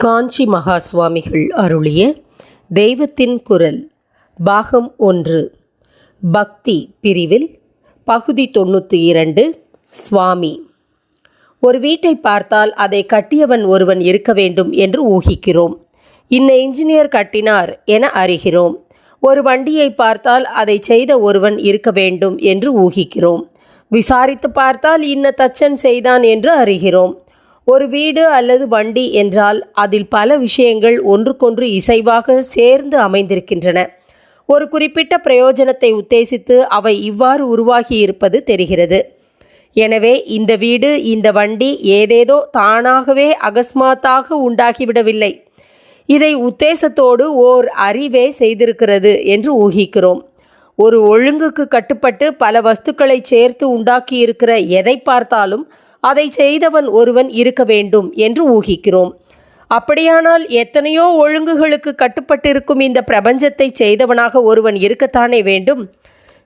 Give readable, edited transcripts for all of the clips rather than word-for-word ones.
காஞ்சி மகா சுவாமிகள் அருளிய தெய்வத்தின் குரல் பாகம் 1 பக்தி பிரிவில் பகுதி 92 சுவாமி. ஒரு வீட்டை பார்த்தால் அதை கட்டியவன் ஒருவன் இருக்க வேண்டும் என்று ஊகிக்கிறோம். இன்ன இன்ஜினியர் கட்டினார் என அறிகிறோம். ஒரு வண்டியை பார்த்தால் அதை செய்த ஒருவன் இருக்க வேண்டும் என்று ஊகிக்கிறோம். விசாரித்து பார்த்தால் இன்ன தச்சன் செய்தான் என்று அறிகிறோம். ஒரு வீடு அல்லது வண்டி என்றால் அதில் பல விஷயங்கள் ஒன்றுக்கொன்று இசைவாக சேர்ந்து அமைந்திருக்கின்றன. ஒரு குறிப்பிட்ட பிரயோஜனத்தை உத்தேசித்து அவை இவ்வாறு உருவாகி இருப்பது தெரிகிறது. எனவே இந்த வீடு, இந்த வண்டி ஏதேதோ தானாகவே அகஸ்மாத்தாக உண்டாகிவிடவில்லை. இதை உத்தேசத்தோடு ஓர் அறிவே செய்திருக்கிறது என்று ஊகிக்கிறோம். ஒரு ஒழுங்குக்கு கட்டுப்பட்டு பல வஸ்துக்களை சேர்த்து உண்டாக்கியிருக்கிற எதை பார்த்தாலும் அதை செய்தவன் ஒருவன் இருக்க வேண்டும் என்று ஊகிக்கிறோம். அப்படியானால் எத்தனையோ ஒழுங்குகளுக்கு கட்டுப்பட்டிருக்கும் இந்த பிரபஞ்சத்தை செய்தவனாக ஒருவன் இருக்கத்தானே வேண்டும்.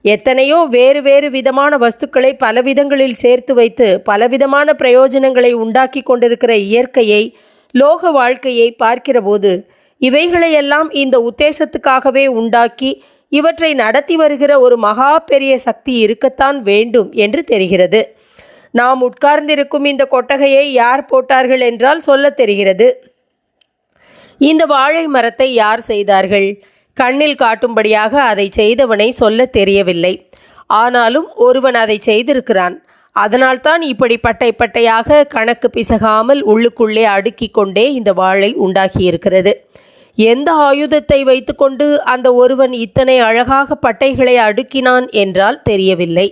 எத்தனையோ வேறு வேறு விதமான வஸ்துக்களை பல விதங்களில் சேர்த்து வைத்து பலவிதமான பிரயோஜனங்களை உண்டாக்கி கொண்டிருக்கிற இயற்கையை, லோக வாழ்க்கையை பார்க்கிறபோது இவைகளையெல்லாம் இந்த உத்தேசத்துக்காகவே உண்டாக்கி இவற்றை நடத்தி வருகிற ஒரு மகா பெரிய சக்தி இருக்கத்தான் வேண்டும் என்று தெரிகிறது. நாம் உட்கார்ந்திருக்கும் இந்த கொட்டகையை யார் போட்டார்கள் என்றால் சொல்ல தெரிகிறது. இந்த வாழை மரத்தை யார் செய்தார்கள்? கண்ணில் காட்டும்படியாக அதை செய்தவனை சொல்ல தெரியவில்லை. ஆனாலும் ஒருவன் அதை செய்திருக்கிறான். அதனால்தான் இப்படி பட்டை பட்டையாக கணக்கு பிசகாமல் உள்ளுக்குள்ளே அடுக்கி கொண்டே இந்த வாழை உண்டாகியிருக்கிறது. எந்த ஆயுதத்தை வைத்துக்கொண்டு அந்த ஒருவன் இத்தனை அழகாக பட்டைகளை அடுக்கினான் என்றால் தெரியவில்லை.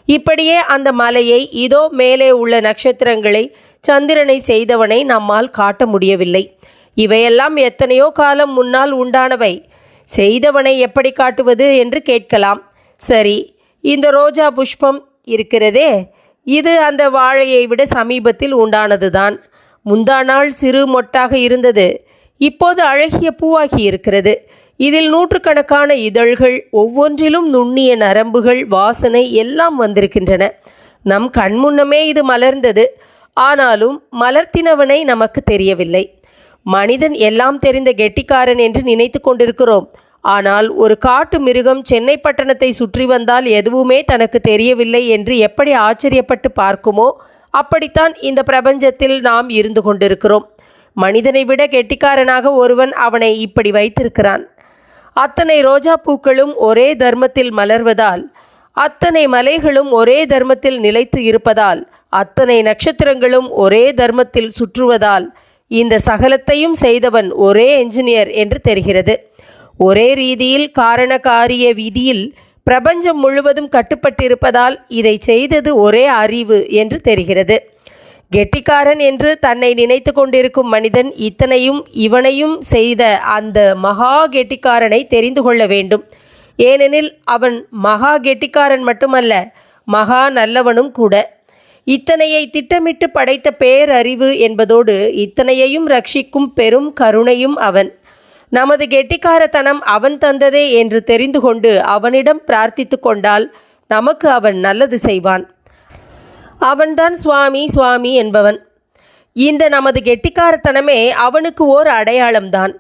இப்படியே அந்த மலையை, இதோ மேலே உள்ள நட்சத்திரங்களை, சந்திரனை செய்தவனை நம்மால் காட்ட முடியவில்லை. இவையெல்லாம் எத்தனையோ காலம் முன்னால் உண்டானவை. செய்தவனை எப்படி காட்டுவது என்று கேட்கலாம். சரி, இந்த ரோஜா புஷ்பம் இருக்கிறதே, இது அந்த வாழையை விட சமீபத்தில் உண்டானதுதான். முந்தா நாள் சிறு மொட்டாக இருந்தது, இப்போது அழகிய பூவாகி இருக்கிறது. இதில் நூற்றுக்கணக்கான இதழ்கள், ஒவ்வொன்றிலும் நுண்ணிய நரம்புகள், வாசனை எல்லாம் வந்திருக்கின்றன. நம் கண்முன்னமே இது மலர்ந்தது. ஆனாலும் மலர்த்தினவனை நமக்கு தெரியவில்லை. மனிதன் எல்லாம் தெரிந்த கெட்டிக்காரன் என்று நினைத்து கொண்டிருக்கிறோம். ஆனால் ஒரு காட்டு மிருகம் சென்னை பட்டணத்தை சுற்றி வந்தால் எதுவுமே தனக்கு தெரியவில்லை என்று எப்படி ஆச்சரியப்பட்டு பார்க்குமோ, அப்படித்தான் இந்த பிரபஞ்சத்தில் நாம் இருந்து கொண்டிருக்கிறோம். மனிதனை விட கெட்டிக்காரனாக ஒருவன் அவனை இப்படி வைத்திருக்கிறான். அத்தனை ரோஜா பூக்களும் ஒரே தர்மத்தில் மலர்வதால், அத்தனை மலைகளும் ஒரே தர்மத்தில் நிலைத்து இருப்பதால், அத்தனை நட்சத்திரங்களும் ஒரே தர்மத்தில் சுற்றுவதால் இந்த சகலத்தையும் செய்தவன் ஒரே என்ஜினியர் என்று தெரிகிறது. ஒரே ரீதியில் காரண காரிய விதியில் பிரபஞ்சம் முழுவதும் கட்டுப்பட்டிருப்பதால் இதை செய்தது ஒரே அறிவு என்று தெரிகிறது. கெட்டிக்காரன் என்று தன்னை நினைத்து கொண்டிருக்கும் மனிதன் இத்தனையும் இவனையும் செய்த அந்த மகா கெட்டிக்காரனை தெரிந்து கொள்ள வேண்டும். ஏனெனில் அவன் மகா கெட்டிக்காரன் மட்டுமல்ல, மகா நல்லவனும் கூட. இத்தனையை திட்டமிட்டு படைத்த பேரறிவு என்பதோடு இத்தனையையும் ரட்சிக்கும் பெரும் கருணையும் அவன். நமது கெட்டிக்காரத்தனம் அவன் தந்ததே என்று தெரிந்து கொண்டு அவனிடம் பிரார்த்தித்து கொண்டால் நமக்கு அவன் நல்லது செய்வான். அவன்தான் சுவாமி சுவாமி என்பவன். இந்த நமது கெட்டிக்காரத்தனமே அவனுக்கு ஓர் அடையாளம்தான்.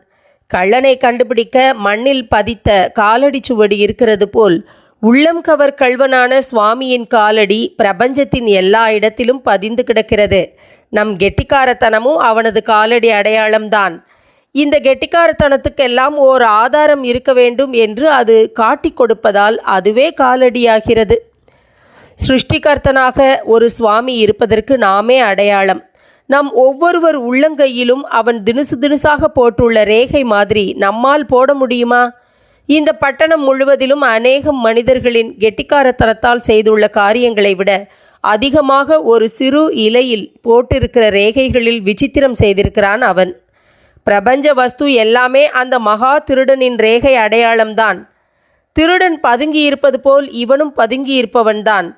கள்ளனை கண்டுபிடிக்க மண்ணில் பதித்த காலடி சுவடி இருக்கிறது போல் உள்ளம் கவர் கள்வனான சுவாமியின் காலடி பிரபஞ்சத்தின் எல்லா இடத்திலும் பதிந்து கிடக்கிறது. நம் கெட்டிக்காரத்தனமும் அவனது காலடி அடையாளம்தான். இந்த கெட்டிக்காரத்தனத்துக்கெல்லாம் ஓர் ஆதாரம் இருக்க வேண்டும் என்று அது காட்டி கொடுப்பதால் அதுவே காலடியாகிறது. சிருஷ்டிகர்த்தனாக ஒரு சுவாமி இருப்பதற்கு நாமே அடையாளம். நம் ஒவ்வொருவர் உள்ளங்கையிலும் அவன் தினுசு தினுசாக போட்டுள்ள ரேகை மாதிரி நம்மால் போட முடியுமா? இந்த பட்டணம் முழுவதிலும் அநேகம் மனிதர்களின் கெட்டிக்காரத்தனத்தால் செய்துள்ள காரியங்களை விட அதிகமாக ஒரு சிறு இலையில் போட்டிருக்கிற ரேகைகளில் விசித்திரம் செய்திருக்கிறான் அவன். பிரபஞ்ச வஸ்து எல்லாமே அந்த மகா திருடனின் ரேகை அடையாளம்தான். திருடன் பதுங்கி இருப்பது போல் இவனும் பதுங்கி இருப்பவன்தான்.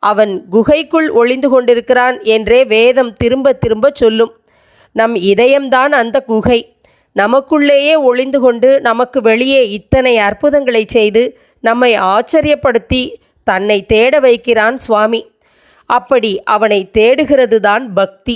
அவன் குகைக்குள் ஒளிந்து கொண்டிருக்கிறான் என்றே வேதம் திரும்ப திரும்ப சொல்லும். நம் இதயம்தான் அந்த குகை. நமக்குள்ளேயே ஒளிந்து கொண்டு நமக்கு வெளியே இத்தனை அற்புதங்களை செய்து நம்மை ஆச்சரியப்படுத்தி தன்னை தேட வைக்கிறான் சுவாமி. அப்படி அவனை தேடுகிறது தான் பக்தி.